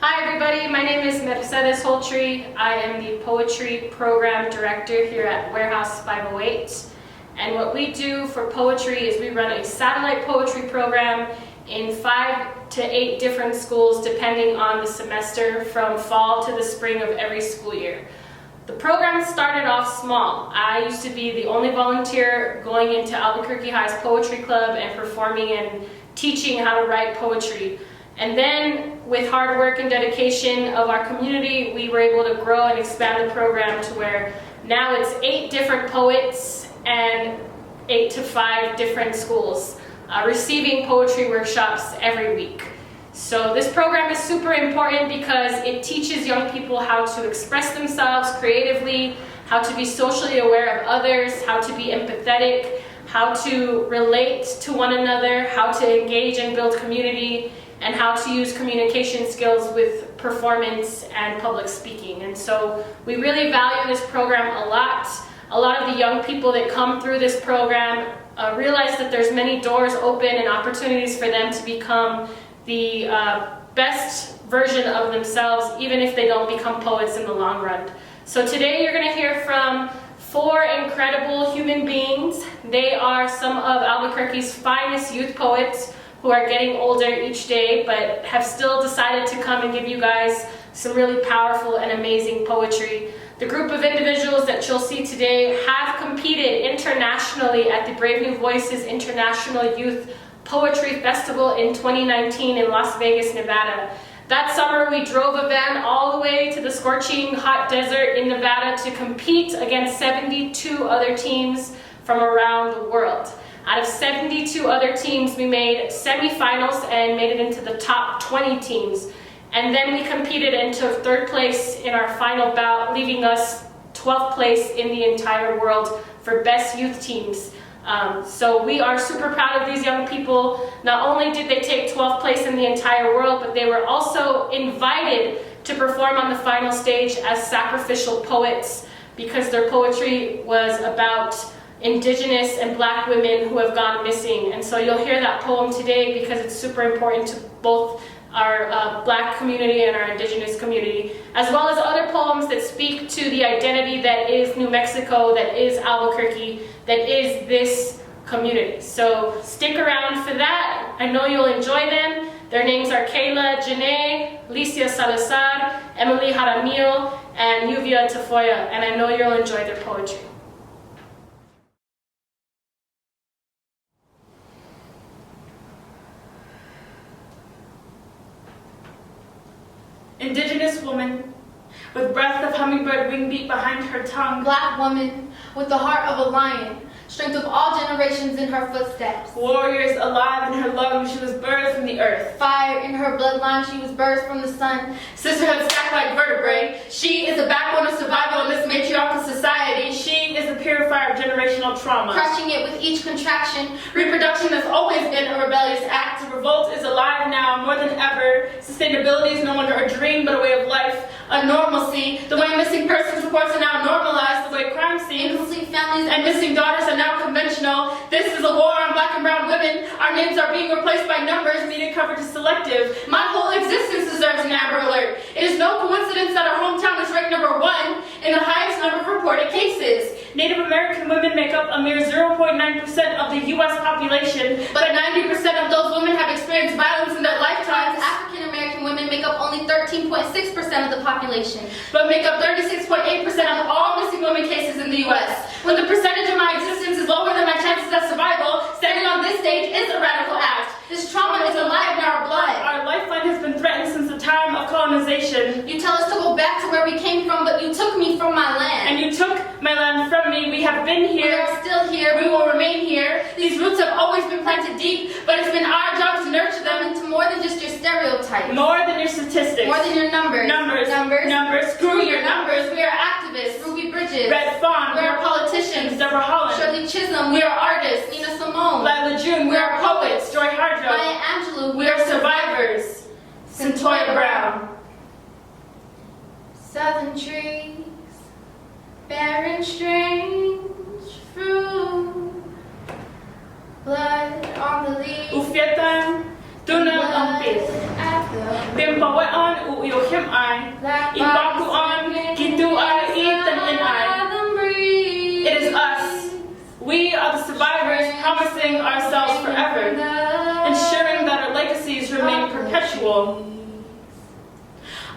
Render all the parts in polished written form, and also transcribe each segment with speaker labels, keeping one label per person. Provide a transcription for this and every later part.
Speaker 1: Hi everybody, my name is Mercedes Holtree. I am the Poetry Program Director here at Warehouse 508. And what we do for poetry is we run a satellite poetry program in 5 to 8 different schools depending on the semester from fall to the spring of every school year. The program started off small. I used to be the only volunteer going into Albuquerque High's Poetry Club and performing and teaching how to write poetry. And then, with hard work and dedication of our community, we were able to grow and expand the program to where now it's 8 different poets and 8 to 5 different schools receiving poetry workshops every week. So this program is super important because it teaches young people how to express themselves creatively, how to be socially aware of others, how to be empathetic, how to relate to one another, how to engage and build community, and how to use communication skills with performance and public speaking. And so we really value this program a lot. A lot of the young people that come through this program realize that there's many doors open and opportunities for them to become the best version of themselves, even if they don't become poets in the long run. So today you're going to hear from 4 incredible human beings. They are some of Albuquerque's finest youth poets who are getting older each day, but have still decided to come and give you guys some really powerful and amazing poetry. The group of individuals that you'll see today have competed internationally at the Brave New Voices International Youth Poetry Festival in 2019 in Las Vegas, Nevada. That summer we drove a van all the way to the scorching hot desert in Nevada to compete against 72 other teams from around the world. Out of 72 other teams, we made semifinals and made it into the top 20 teams. And then we competed and took 3rd place in our final bout, leaving us 12th place in the entire world for best youth teams. So we are super proud of these young people. Not only did they take 12th place in the entire world, but they were also invited to perform on the final stage as sacrificial poets because their poetry was about Indigenous and Black women who have gone missing. And so you'll hear that poem today because it's super important to both our Black community and our Indigenous community, as well as other poems that speak to the identity that is New Mexico, that is Albuquerque, that is this community. So stick around for that. I know you'll enjoy them. Their names are Kayla Janae, Licia Salazar, Emily Jaramillo, and Yuvia Tafoya, and I know you'll enjoy their poetry.
Speaker 2: Indigenous woman, with breath of hummingbird wing beat behind her tongue.
Speaker 3: Black woman, with the heart of a lion, strength of all generations in her footsteps.
Speaker 2: Warriors alive in her lungs, she was birthed from the earth.
Speaker 3: Fire in her bloodline, she was birthed from the sun.
Speaker 2: Sisterhood stacked like vertebrae, she is the backbone of survival in this matriarchal society. She is the purifier of generational trauma.
Speaker 3: Crushing it with each contraction.
Speaker 2: Reproduction has always been a rebellious act. Revolt is alive now more than ever. Sustainability is no longer a dream but a way of life, a normalcy. The way missing persons reports are now normalized, the way crime scenes
Speaker 3: Incomplete families
Speaker 2: and missing daughters are now conventional. This is a war on Black and brown women. Our names are being replaced by numbers. Media coverage is selective. My whole existence deserves an Amber Alert. It is no coincidence that our hometown is ranked number 1 in the highest number of reported cases. Native American women make up a mere 0.9% of the U.S. population, but 90% of those women have experienced violence in their lifetimes.
Speaker 3: African American women make up only 13.6% of the population,
Speaker 2: but make up 36.8% of all missing women cases in the U.S. When the percentage of my existence is lower than my chances at survival, standing on this stage is a radical act.
Speaker 3: this trauma is alive in our blood.
Speaker 2: Our lifeline has been threatened since the time of colonization.
Speaker 3: You tell us to go back to where we came from, but you took me from my land.
Speaker 2: And you took my land from me. We have been here.
Speaker 3: We are still here.
Speaker 2: We will remain here. These roots have always been planted deep, but it's been our job to nurture them
Speaker 3: into more than just your stereotypes.
Speaker 2: More than your statistics.
Speaker 3: More than your numbers.
Speaker 2: Numbers. Screw your numbers. We are activists.
Speaker 3: Ruby Bridges.
Speaker 2: Red Fawn.
Speaker 3: We are politicians.
Speaker 2: Deborah Holland.
Speaker 3: Shirley Chisholm.
Speaker 2: We are artists.
Speaker 3: Nina Simone.
Speaker 2: Lila June. We are poets. Joy Harjo.
Speaker 3: Maya Angelou.
Speaker 2: We are survivors. Centoya Brown.
Speaker 3: Southern trees, bearing strange fruit, blood on the leaves.
Speaker 2: Ufietan tunang ampis. Timpawan ay. Ipakuan, gitu ay, itan and I. It is us. We are the survivors promising ourselves forever, ensuring that our legacies remain perpetual.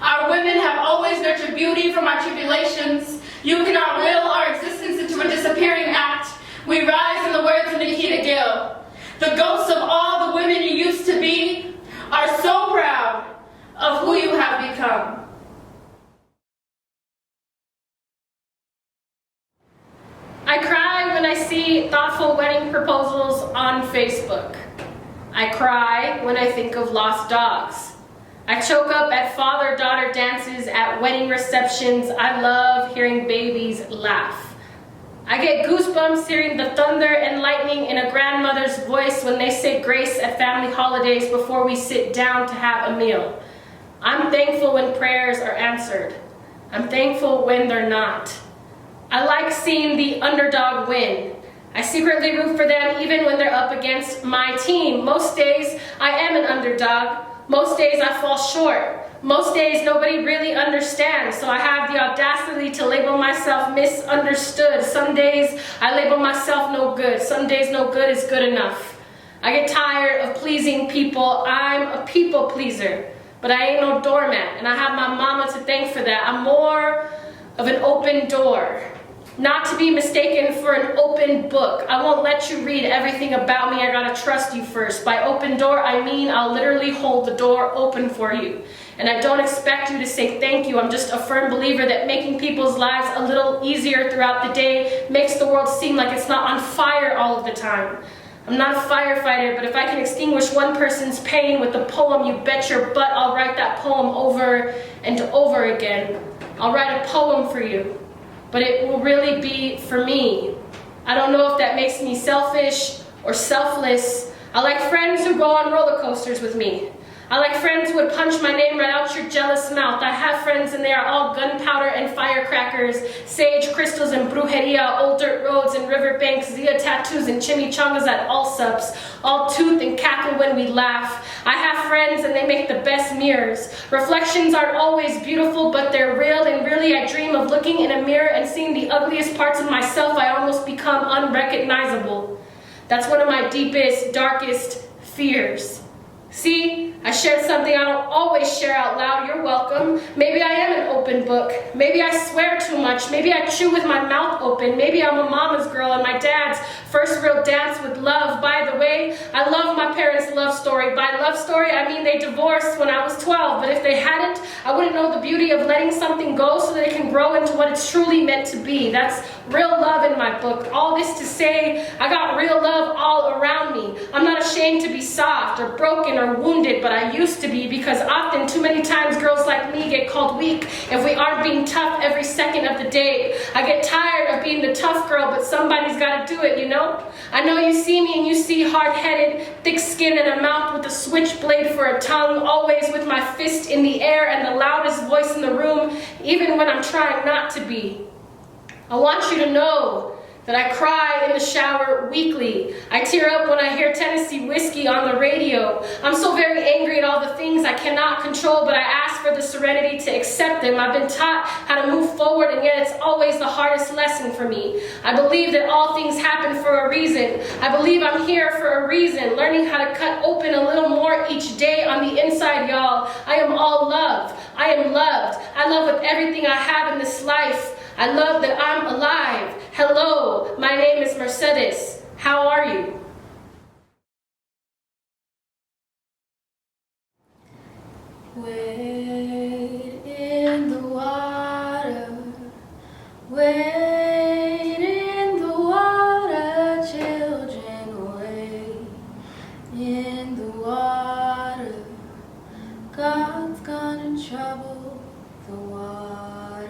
Speaker 2: Our women have always nurtured beauty from our tribulations. You cannot will our existence into a disappearing act. We rise in the words of Nikita Gill. The ghosts of all the women you used to be are so proud of who you have become.
Speaker 1: I cry when I see thoughtful wedding proposals on Facebook. I cry when I think of lost dogs. I choke up at father-daughter dances at wedding receptions. I love hearing babies laugh. I get goosebumps hearing the thunder and lightning in a grandmother's voice when they say grace at family holidays before we sit down to have a meal. I'm thankful when prayers are answered. I'm thankful when they're not. I like seeing the underdog win. I secretly root for them even when they're up against my team. Most days I am an underdog. Most days I fall short. Most days nobody really understands, so I have the audacity to label myself misunderstood. Some days I label myself no good. Some days no good is good enough. I get tired of pleasing people. I'm a people pleaser, but I ain't no doormat, and I have my mama to thank for that. I'm more of an open door. Not to be mistaken for an open book. I won't let you read everything about me. I gotta trust you first. By open door, I mean I'll literally hold the door open for you. And I don't expect you to say thank you. I'm just a firm believer that making people's lives a little easier throughout the day makes the world seem like it's not on fire all of the time. I'm not a firefighter, but if I can extinguish one person's pain with a poem, you bet your butt I'll write that poem over and over again. I'll write a poem for you. But it will really be for me. I don't know if that makes me selfish or selfless. I like friends who go on roller coasters with me. I like friends who would punch my name right out your jealous mouth. I have friends and they are all gunpowder and firecrackers, sage crystals and brujeria, old dirt roads and riverbanks, Zia tattoos and chimichangas at all subs, all tooth and cackle when we laugh. I have friends and they make the best mirrors. Reflections aren't always beautiful, but they're real, and really I dream of looking in a mirror and seeing the ugliest parts of myself. I almost become unrecognizable. That's one of my deepest, darkest fears. See, I shared something I don't always share out loud. You're welcome. Maybe I am an open book. Maybe I swear too much. Maybe I chew with my mouth open. Maybe I'm a mama's girl and my dad's first real dance with love. By the way, I love my parents' love story. By love story, I mean they divorced when I was 12. But if they hadn't, I wouldn't know the beauty of letting something go so that it can grow into what it's truly meant to be. That's real love in my book. All this to say, I got real love all around me. I'm not ashamed to be soft or broken or wounded, but I used to be, because often, too many times, girls like me get called weak if we aren't being tough every second of the day. I get tired of being the tough girl, but somebody's got to do it, you know? I know you see me and you see hard-headed, thick skin and a mouth with a switchblade for a tongue, always with my fist in the air and the loudest voice in the room, even when I'm trying not to be. I want you to know that I cry in the shower weekly. I tear up when I hear Tennessee whiskey on the radio. I'm so very angry at all the things I cannot control, but I ask for the serenity to accept them. I've been taught how to move forward, and yet it's always the hardest lesson for me. I believe that all things happen for a reason. I believe I'm here for a reason, learning how to cut open a little more each day on the inside, y'all. I am all love. I am loved. I love with everything I have in this life. I love that I'm alive. Hello, my name is Mercedes. How are you?
Speaker 3: Wade in the water, wade in the water, children, wade in the water. God's gonna trouble the water.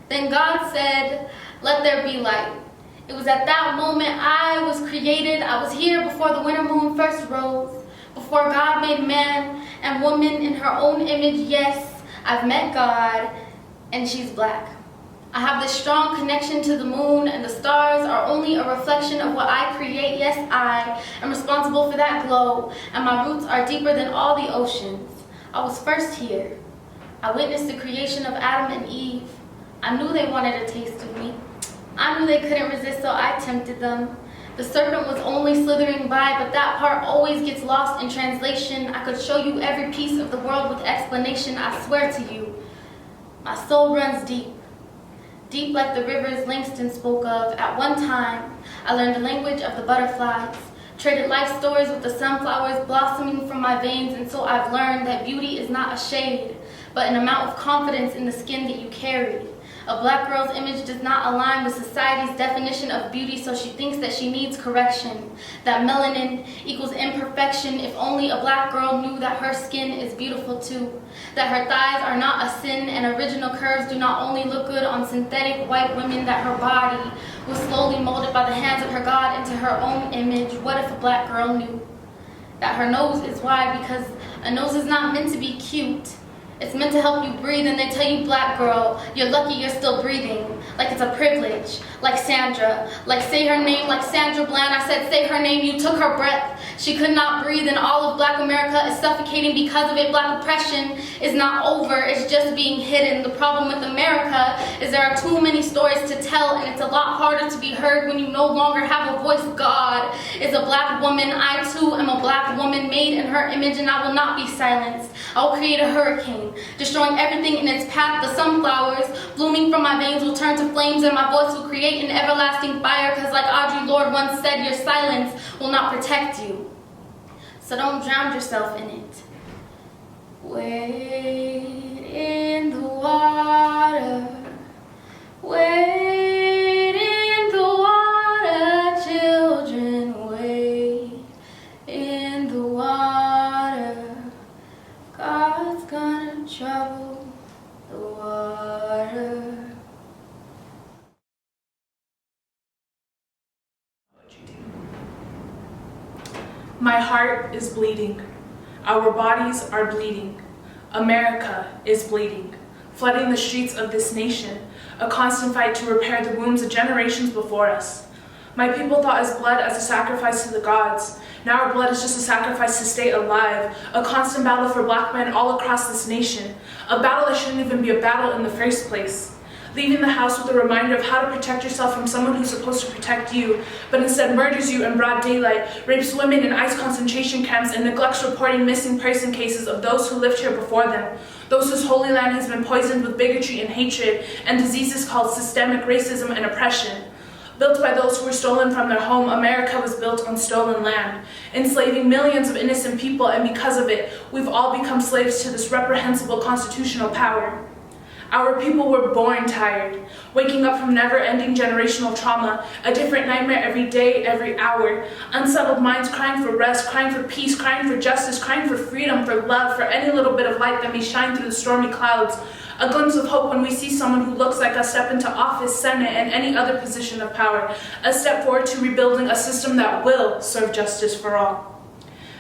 Speaker 3: Then God said, "Let there be light." It was at that moment I was created. I was here before the winter moon first rose, before God made man and woman in her own image. Yes, I've met God, and she's black. I have this strong connection to the moon, and the stars are only a reflection of what I create. Yes, I am responsible for that glow, and my roots are deeper than all the oceans. I was first here. I witnessed the creation of Adam and Eve. I knew they wanted a taste of me. I knew they couldn't resist, so I tempted them. The serpent was only slithering by, but that part always gets lost in translation. I could show you every piece of the world with explanation, I swear to you. My soul runs deep. Deep like the rivers Langston spoke of. At one time, I learned the language of the butterflies, traded life stories with the sunflowers blossoming from my veins, and so I've learned that beauty is not a shade, but an amount of confidence in the skin that you carry. A black girl's image does not align with society's definition of beauty, so she thinks that she needs correction. That melanin equals imperfection. If only a black girl knew that her skin is beautiful too. That her thighs are not a sin and original curves do not only look good on synthetic white women, that her body was slowly molded by the hands of her God into her own image. What if a black girl knew that her nose is wide because a nose is not meant to be cute. It's meant to help you breathe, and they tell you, black girl, you're lucky you're still breathing. Like it's a privilege. Like Sandra. Like say her name, like Sandra Bland. I said say her name, you took her breath. She could not breathe, and all of black America is suffocating because of it. Black oppression is not over, it's just being hidden. The problem with America is there are too many stories to tell, and it's a lot harder to be heard when you no longer have a voice. God is a black woman. I too am a black woman made in her image, and I will not be silenced. I will create a hurricane, destroying everything in its path. The sunflowers blooming from my veins will turn to flames, and my voice will create an everlasting fire, because like Audre Lorde once said, your silence will not protect you. So don't drown yourself in it. Wade in the water. Wade in the water, children. Wade in the water. God's gonna trouble the water.
Speaker 4: My heart is bleeding. Our bodies are bleeding. America is bleeding, flooding the streets of this nation, a constant fight to repair the wounds of generations before us. My people thought as blood as a sacrifice to the gods. Now our blood is just a sacrifice to stay alive, a constant battle for black men all across this nation, a battle that shouldn't even be a battle in the first place. Leaving the house with a reminder of how to protect yourself from someone who's supposed to protect you, but instead murders you in broad daylight, rapes women in ICE concentration camps, and neglects reporting missing person cases of those who lived here before them, those whose holy land has been poisoned with bigotry and hatred and diseases called systemic racism and oppression. Built by those who were stolen from their home, America was built on stolen land, enslaving millions of innocent people, and because of it, we've all become slaves to this reprehensible constitutional power. Our people were born tired, waking up from never-ending generational trauma, a different nightmare every day, every hour, unsettled minds crying for rest, crying for peace, crying for justice, crying for freedom, for love, for any little bit of light that may shine through the stormy clouds, a glimpse of hope when we see someone who looks like us step into office, senate, and any other position of power, a step forward to rebuilding a system that will serve justice for all.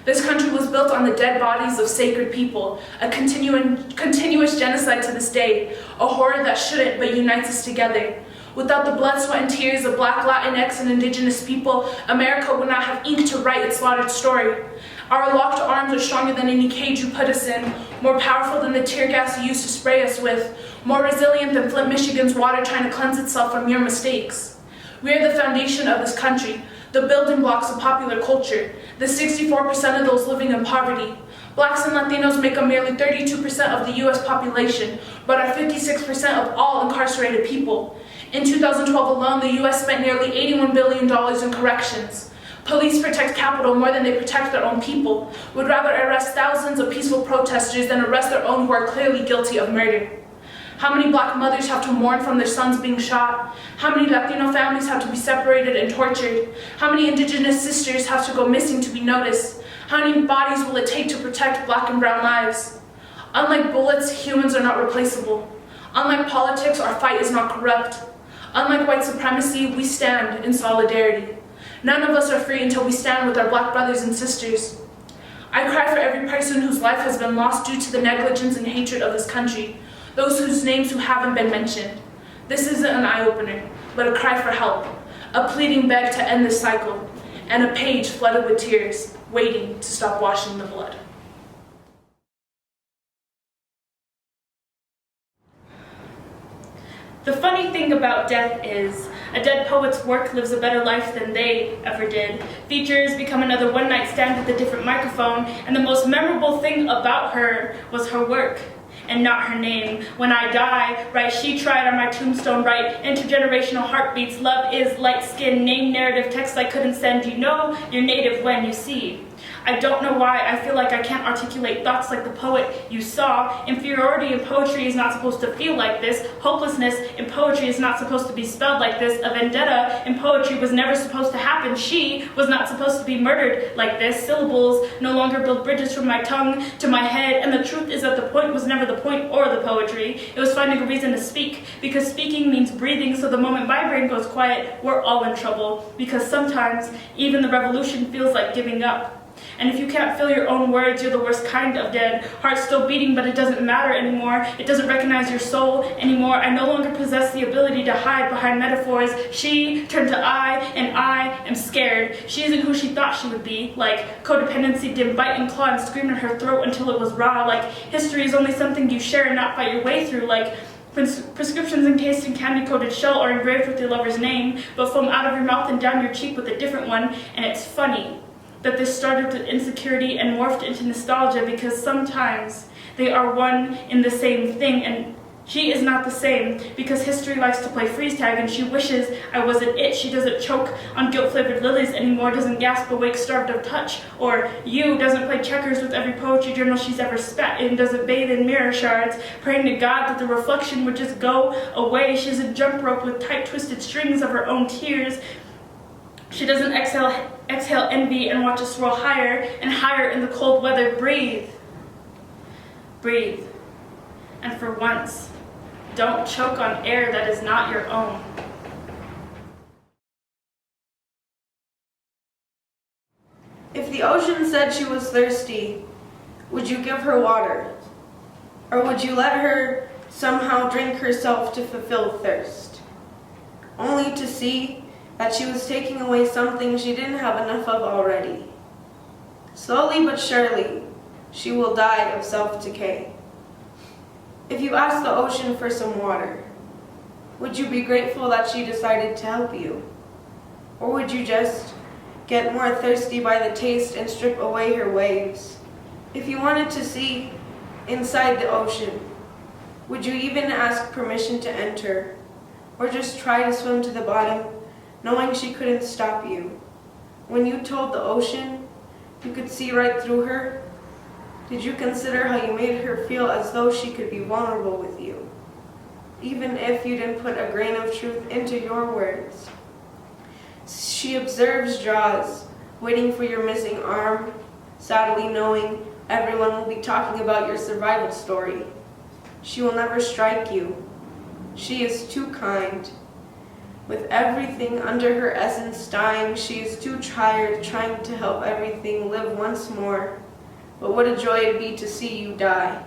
Speaker 4: This country was built on the dead bodies of sacred people, a continuous genocide to this day, a horror that shouldn't but unites us together. Without the blood, sweat, and tears of Black, Latinx, and Indigenous people, America would not have ink to write its slaughtered story. Our locked arms are stronger than any cage you put us in, more powerful than the tear gas you used to spray us with, more resilient than Flint, Michigan's water trying to cleanse itself from your mistakes. We are the foundation of this country, the building blocks of popular culture, the 64% of those living in poverty. Blacks and Latinos make up nearly 32% of the US population, but are 56% of all incarcerated people. In 2012 alone, the US spent nearly $81 billion in corrections. Police protect capital more than they protect their own people, would rather arrest thousands of peaceful protesters than arrest their own who are clearly guilty of murder. How many black mothers have to mourn from their sons being shot? How many Latino families have to be separated and tortured? How many Indigenous sisters have to go missing to be noticed? How many bodies will it take to protect black and brown lives? Unlike bullets, humans are not replaceable. Unlike politics, our fight is not corrupt. Unlike white supremacy, we stand in solidarity. None of us are free until we stand with our black brothers and sisters. I cry for every person whose life has been lost due to the negligence and hatred of this country, those whose names who haven't been mentioned. This isn't an eye-opener, but a cry for help, a pleading beg to end this cycle, and a page flooded with tears, waiting to stop washing the blood. The funny thing about death is, a dead poet's work lives a better life than they ever did. Features become another one-night stand with a different microphone, and the most memorable thing about her was her work, and not her name. When I die, write she tried on my tombstone, write intergenerational heartbeats, love is light skin, name narrative text I couldn't send. You know you're native when you see. I don't know why I feel like I can't articulate thoughts like the poet you saw. Inferiority in poetry is not supposed to feel like this. Hopelessness in poetry is not supposed to be spelled like this. A vendetta in poetry was never supposed to happen. She was not supposed to be murdered like this. Syllables no longer build bridges from my tongue to my head, and the truth is that the point was never the point or the poetry. It was finding a reason to speak, because speaking means breathing, so the moment my brain goes quiet, we're all in trouble, because sometimes even the revolution feels like giving up. And if you can't feel your own words, you're the worst kind of dead. Heart still beating, but it doesn't matter anymore. It doesn't recognize your soul anymore. I no longer possess the ability to hide behind metaphors. She turned to I, and I am scared. She isn't who she thought she would be. Like codependency did bite and claw and scream in her throat until it was raw. Like history is only something you share and not fight your way through. Like prescriptions encased in candy-coated shell are engraved with your lover's name, but foam out of your mouth and down your cheek with a different one. And it's funny that this started with insecurity and morphed into nostalgia, because sometimes they are one in the same thing, and she is not the same, because history likes to play freeze tag, and she wishes I wasn't it. She doesn't choke on guilt-flavored lilies anymore, doesn't gasp awake starved of touch, or you doesn't play checkers with every poetry journal she's ever spat in, doesn't bathe in mirror shards, praying to God that the reflection would just go away. She's a jump rope with tight twisted strings of her own tears. She doesn't exhale envy and watch us swirl higher and higher in the cold weather. Breathe. Breathe. And for once, don't choke on air that is not your own.
Speaker 5: If the ocean said she was thirsty, would you give her water? Or would you let her somehow drink herself to fulfill thirst? Only to see that she was taking away something she didn't have enough of already. Slowly but surely, she will die of self-decay. If you ask the ocean for some water, would you be grateful that she decided to help you? Or would you just get more thirsty by the taste and strip away her waves? If you wanted to see inside the ocean, would you even ask permission to enter? Or just try to swim to the bottom, knowing she couldn't stop you? When you told the ocean you could see right through her, did you consider how you made her feel as though she could be vulnerable with you, even if you didn't put a grain of truth into your words? She observes jaws, waiting for your missing arm, sadly knowing everyone will be talking about your survival story. She will never strike you. She is too kind. With everything under her essence dying, she is too tired trying to help everything live once more. But what a joy it'd be to see you die.